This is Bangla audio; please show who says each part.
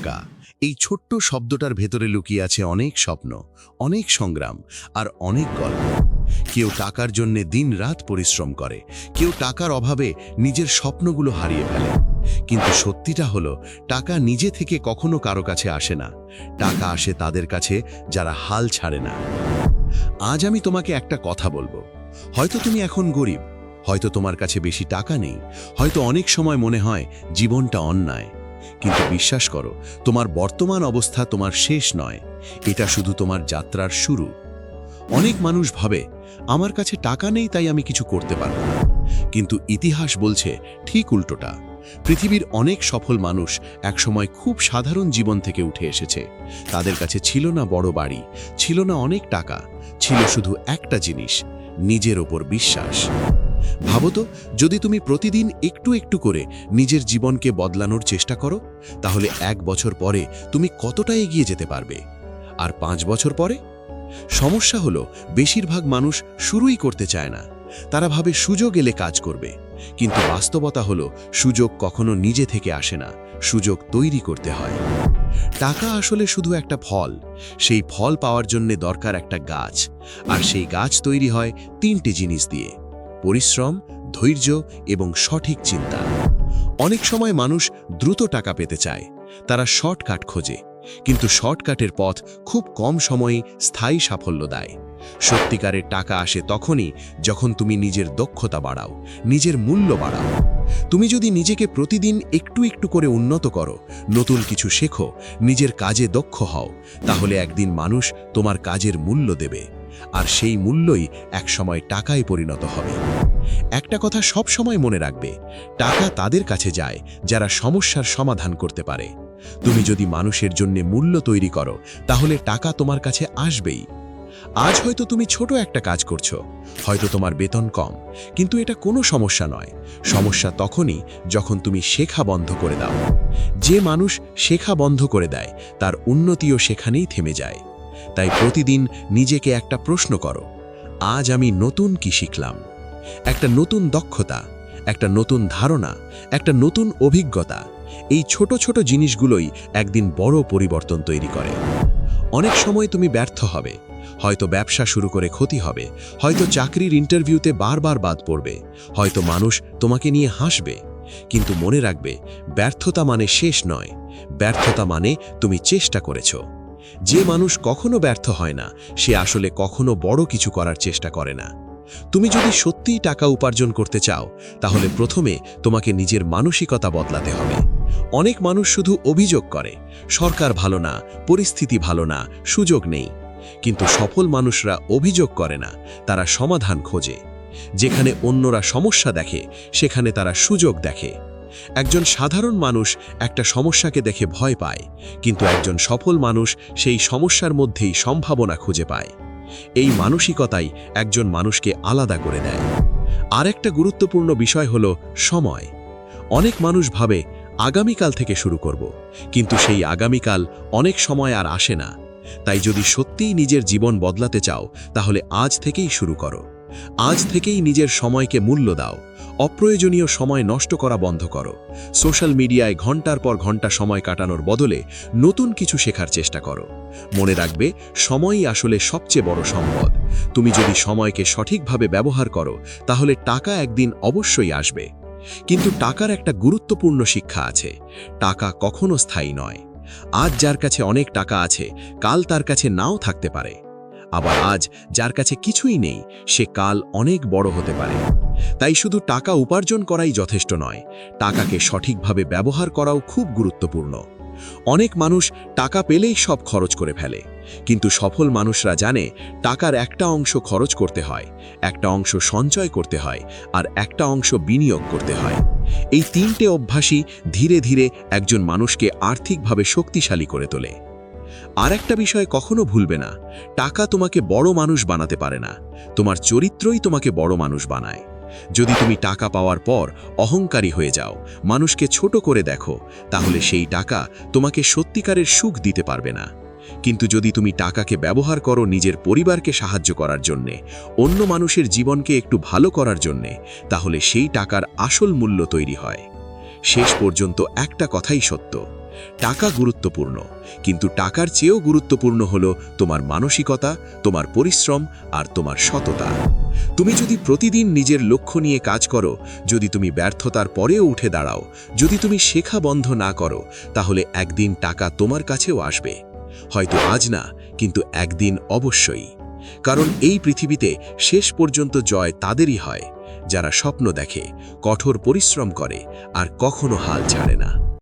Speaker 1: টাকা, এই ছোট্ট শব্দটার ভেতরে লুকিয়ে আছে অনেক স্বপ্ন, অনেক সংগ্রাম আর অনেক গল্প। কেউ টাকার জন্য দিন-রাত পরিশ্রম করে, কেউ টাকার অভাবে নিজের স্বপ্নগুলো হারিয়ে ফেলে। কিন্তু সত্যিটা হলো, টাকা নিজে থেকে কখনো কারো কাছে আসে না। টাকা আসে তাদের কাছে যারা হাল ছাড়ে না। আজ আমি তোমাকে একটা কথা বলবো। হয়তো তুমি এখন গরিব, হয়তো তোমার কাছে বেশি টাকা নেই, হয়তো অনেক সময় মনে হয় জীবনটা অন্যায়। কিন্তু বিশ্বাস করো, তোমার বর্তমান অবস্থা তোমার শেষ নয়, এটা শুধু তোমার যাত্রার শুরু। অনেক মানুষ ভাবে, আমার কাছে টাকা নেই তাই আমি কিছু করতে পারবো না। কিন্তু ইতিহাস বলছে ঠিক উল্টোটা। পৃথিবীর অনেক সফল মানুষ একসময় খুব সাধারণ জীবন থেকে উঠে এসেছে। তাদের কাছে ছিল না বড় বাড়ি, ছিল না অনেক টাকা, ছিল শুধু একটা জিনিস, নিজের ওপর বিশ্বাস। ভাবো তো, যদি তুমি প্রতিদিন একটু একটু করে নিজের জীবনকে বদলানোর চেষ্টা করো, তাহলে 1 বছর পরে তুমি কতটা এগিয়ে যেতে পারবে? আর 5 বছর পরে? সমস্যা হলো, বেশিরভাগ মানুষ শুরুই করতে চায় না। তারা ভাবে সুযোগ এলে কাজ করবে। কিন্তু বাস্তবতা হলো, সুযোগ কখনো নিজে থেকে আসে না, সুযোগ তৈরি করতে হয়। টাকা আসলে শুধু একটা ফল। সেই ফল পাওয়ার জন্য দরকার একটা গাছ। আর সেই গাছ তৈরি হয় 3টে জিনিস দিয়ে: পরিশ্রম, ধৈর্য এবং সঠিক চিন্তা। অনেক সময় মানুষ দ্রুত টাকা পেতে চায়, তারা শর্টকাট খোঁজে। কিন্তু শর্টকাটের পথ খুব কম সময়ে স্থায়ী সাফল্য দেয়। সত্যিকারের টাকা আসে তখনই যখন তুমি নিজের দক্ষতা বাড়াও, নিজের মূল্য বাড়াও। তুমি যদি নিজেকে প্রতিদিন একটু একটু করে উন্নত করো, নতুন কিছু শেখো, নিজের কাজে দক্ষ হও, তাহলে একদিন মানুষ তোমার কাজের মূল্য দেবে। আর সেই মূল্যই একসময় টাকায় পরিণত হবে। একটা কথা সব সময় মনে রাখবে, টাকা তাদের কাছে যায় যারা সমস্যার সমাধান করতে পারে। তুমি যদি মানুষের জন্য মূল্য তৈরি করো, তাহলে টাকা তোমার কাছে আসবেই। আজ হয়তো তুমি ছোট একটা কাজ করছো, হয়তো তোমার বেতন কম, কিন্তু এটা কোনো সমস্যা নয়। সমস্যা তখনই যখন তুমি শেখা বন্ধ করে দাও। যে মানুষ শেখা বন্ধ করে দেয়, তার উন্নতিও সেখানেই থেমে যায়। তাই প্রতিদিন নিজেকে একটা প্রশ্ন করো, আজ আমি নতুন কি শিখলাম? একটা নতুন দক্ষতা, একটা নতুন ধারণা, একটা নতুন অভিজ্ঞতা। এই ছোট ছোট জিনিসগুলোই একদিন বড় পরিবর্তন তৈরি করে। অনেক সময় তুমি ব্যর্থ হবে, হয়তো ব্যবসা শুরু করে ক্ষতি হবে, হয়তো চাকরির ইন্টারভিউতে বারবার বাদ পড়বে, হয়তো মানুষ তোমাকে নিয়ে হাসবে। কিন্তু মনে রাখবে, ব্যর্থতা মানে শেষ নয়, ব্যর্থতা মানে তুমি চেষ্টা করেছো। যে মানুষ কখনো ব্যর্থ হয় না, সে আসলে কখনো বড় কিছু করার চেষ্টা করে না। তুমি যদি সত্যিই টাকা উপার্জন করতে চাও, তাহলে প্রথমে তোমাকে নিজের মানসিকতা বদলাতে হবে। অনেক মানুষ শুধু অভিযোগ করে, সরকার ভালো না, পরিস্থিতি ভালো না, সুযোগ নেই। কিন্তু সফল মানুষরা অভিযোগ করে না, তারা সমাধান খোঁজে। যেখানে অন্যরা সমস্যা দেখে, সেখানে তারা সুযোগ দেখে। একজন সাধারণ মানুষ একটা সমস্যাকে দেখে ভয় পায়, কিন্তু একজন সফল মানুষ সেই সমস্যার মধ্যেই সম্ভাবনা খুঁজে পায়। এই মানসিকতাই একজন মানুষকে আলাদা করে দেয়। আরেকটা গুরুত্বপূর্ণ বিষয় হলো সময়। অনেক মানুষ ভাবে আগামীকাল থেকে শুরু করব, কিন্তু সেই আগামীকাল অনেক সময় আর আসে না। তাই যদি সত্যিই নিজের জীবন বদলাতে চাও, তাহলে আজ থেকেই শুরু করো। আজ থেকেই নিজের সময়কে মূল্য দাও। অপ্রয়োজনীয় সময় নষ্ট করা বন্ধ করো। সোশ্যাল মিডিয়ায় ঘন্টার পর ঘন্টা সময় কাটানোর বদলে নতুন কিছু শেখার চেষ্টা করো। মনে রাখবে, সময়ই আসলে সবচেয়ে বড় সম্পদ। তুমি যদি সময়কে সঠিকভাবে ব্যবহার করো, তাহলে টাকা একদিন অবশ্যই আসবে। কিন্তু টাকার একটা গুরুত্বপূর্ণ শিক্ষা আছে, টাকা কখনো স্থায়ী নয়। আজ যার কাছে অনেক টাকা আছে, কাল তার কাছে নাও থাকতে পারে। আবার আজ যার কাছে কিছুই নেই, সে কাল অনেক বড় হতে পারে। তাই শুধু টাকা উপার্জন করাই যথেষ্ট নয়, টাকাকে সঠিকভাবে ব্যবহার করাও খুব গুরুত্বপূর্ণ। অনেক মানুষ টাকা পেলেই সব খরচ করে ফেলে, কিন্তু সফল মানুষরা জানে টাকার একটা অংশ খরচ করতে হয়, একটা অংশ সঞ্চয় করতে হয়, আর একটা অংশ বিনিয়োগ করতে হয়। এই 3টে অভ্যাসই ধীরে ধীরে একজন মানুষকে আর্থিকভাবে শক্তিশালী করে তোলে। আর একটা বিষয় কখনো ভুলবে না, টাকা তোমাকে বড় মানুষ বানাতে পারে না, তোমার চরিত্রই তোমাকে বড় মানুষ বানায়। যদি তুমি টাকা পাওয়ার পর অহংকারী হয়ে যাও, মানুষকে ছোট করে দেখো, তাহলে সেই টাকা তোমাকে সত্যিকারের সুখ দিতে পারবে না। কিন্তু যদি তুমি টাকাকে ব্যবহার করো নিজের পরিবারকে সাহায্য করার জন্যে, অন্য মানুষের জীবনকে একটু ভালো করার জন্যে, তাহলে সেই টাকার আসল মূল্য তৈরি হয়। শেষ পর্যন্ত একটা কথাই সত্য, টাকা গুরুত্বপূর্ণ, কিন্তু টাকার চেয়েও গুরুত্বপূর্ণ হলো তোমার মানসিকতা, তোমার পরিশ্রম আর তোমার সততা। তুমি যদি প্রতিদিন নিজের লক্ষ্য নিয়ে কাজ করো, যদি তুমি ব্যর্থতার পরেও উঠে দাঁড়াও, যদি তুমি শেখা বন্ধ না করো, তাহলে একদিন টাকা তোমার কাছেও আসবে। হয়তো আজ না, কিন্তু একদিন অবশ্যই। কারণ এই পৃথিবীতে শেষ পর্যন্ত জয় তাদেরই হয় যারা স্বপ্ন দেখে, কঠোর পরিশ্রম করে আর কখনো হাল ছাড়ে না।